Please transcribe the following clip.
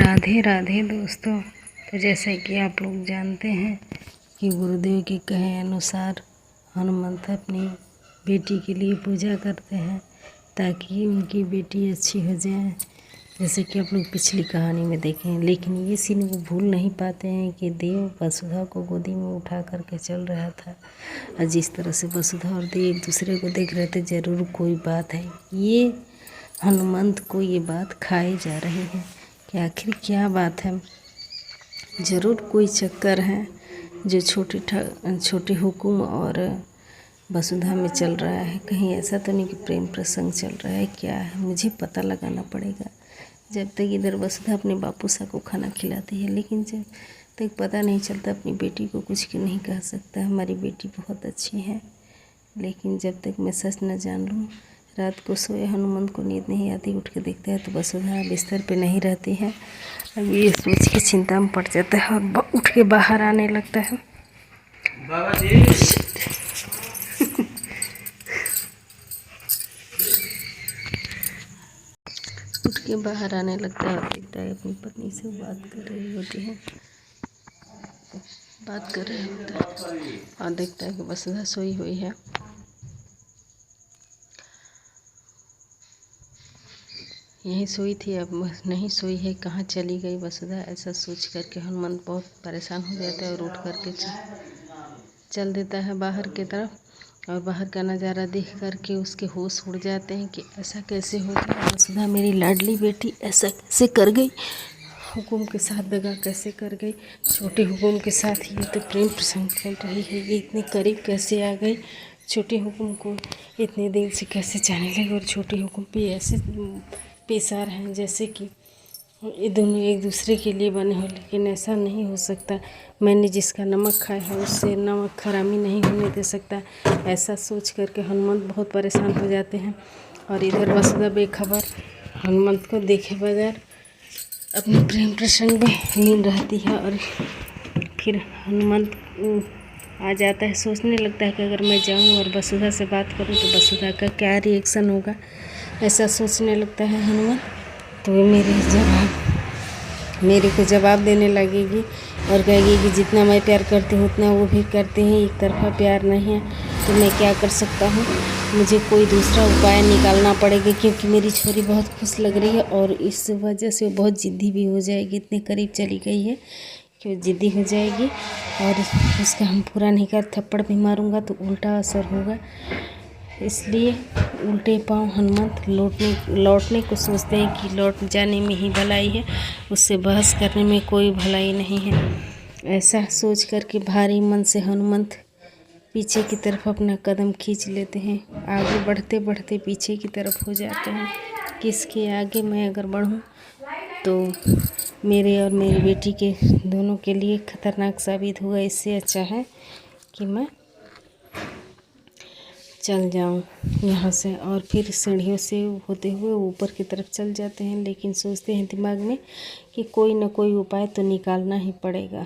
राधे राधे दोस्तों। तो जैसे कि आप लोग जानते हैं कि गुरुदेव के कहे अनुसार हनुमंत अपनी बेटी के लिए पूजा करते हैं ताकि उनकी बेटी अच्छी हो जाए। जैसे कि आप लोग पिछली कहानी में देखें, लेकिन ये सीन वो भूल नहीं पाते हैं कि देव वसुधा को गोदी में उठा करके चल रहा था और जिस तरह से वसुधा और देव एक दूसरे को देख रहे थे, ज़रूर कोई बात है। ये हनुमंत को ये बात खाई जा रही है कि आखिर क्या बात है। ज़रूर कोई चक्कर है जो छोटे हुकुम और वसुधा में चल रहा है। कहीं ऐसा तो नहीं कि प्रेम प्रसंग चल रहा है, क्या है मुझे पता लगाना पड़ेगा। जब तक इधर वसुधा अपने बापू सा को खाना खिलाती है, लेकिन जब तक पता नहीं चलता अपनी बेटी को कुछ नहीं कह सकता। हमारी बेटी बहुत अच्छी है, लेकिन जब तक मैं सच न जान लूँ। रात को सोए हनुमंत को नींद नहीं आती, उठ के देखता है तो वसुधा बिस्तर पे नहीं रहती है। अब ये सोच के चिंता में पड़ जाता है और उठ के बाहर आने लगता है। बाबा जी उठ के बाहर आने लगता है और देखता है अपनी पत्नी से बात कर रही होती है, बात कर रहे होता है और देखता है कि वसुधा सोई हुई है। यहीं सोई थी, अब नहीं सोई है, कहाँ चली गई वसुधा। ऐसा सोच करके हनुमंत बहुत परेशान हो जाता है और उठ करके चल देता है बाहर की तरफ। और बाहर का नज़ारा देख करके उसके होश उड़ जाते हैं कि ऐसा कैसे हो गया, वसुधा मेरी लाडली बेटी ऐसा कैसे कर गई, हुकुम के साथ दगा कैसे कर गई। छोटे हुकुम के साथ ये तो प्रेम प्रसंग चल रही है, ये इतने करीब कैसे आ गई। छोटे हुकुम को इतने दिन से कैसे जाने लगे और छोटे हुकुम पे ऐसे पेशार हैं जैसे कि ये दोनों एक दूसरे के लिए बने हो। लेकिन ऐसा नहीं हो सकता। मैंने जिसका नमक खाया है उससे नमक हरामी नहीं होने दे सकता। ऐसा सोच करके हनुमंत बहुत परेशान हो जाते हैं। और इधर वसुधा बेखबर हनुमंत को देखे बगैर अपने प्रेम प्रसंग में लीन रहती है। और फिर हनुमंत आ जाता है, सोचने लगता है कि अगर मैं जाऊं और वसुधा से बात करूं तो वसुधा का क्या रिएक्शन होगा। ऐसा सोचने लगता है हनुमंत, तो वो मेरे को जवाब देने लगेगी और कहेगी कि जितना मैं प्यार करती हूँ उतना वो भी करते हैं, एक तरफा प्यार नहीं है। तो मैं क्या कर सकता हूँ, मुझे कोई दूसरा उपाय निकालना पड़ेगा, क्योंकि मेरी छोरी बहुत खुश लग रही है और इस वजह से वो बहुत ज़िद्दी भी हो जाएगी। इतने करीब चली गई है कि वो ज़िद्दी हो जाएगी और उसका हम पूरा नहीं कर थप्पड़ भी मारूंगा तो उल्टा असर होगा। इसलिए उल्टे पांव हनुमंत लौटने को सोचते हैं कि लौट जाने में ही भलाई है, उससे बहस करने में कोई भलाई नहीं है। ऐसा सोच करके भारी मन से हनुमंत पीछे की तरफ अपना कदम खींच लेते हैं। आगे बढ़ते बढ़ते पीछे की तरफ हो जाते हैं। किसके आगे मैं अगर बढ़ूं तो मेरे और मेरी बेटी के दोनों के लिए खतरनाक साबित होगा। इससे अच्छा है कि मैं चल जाऊं यहाँ से। और फिर सीढ़ियों से होते हुए ऊपर की तरफ चल जाते हैं, लेकिन सोचते हैं दिमाग में कि कोई ना कोई उपाय तो निकालना ही पड़ेगा।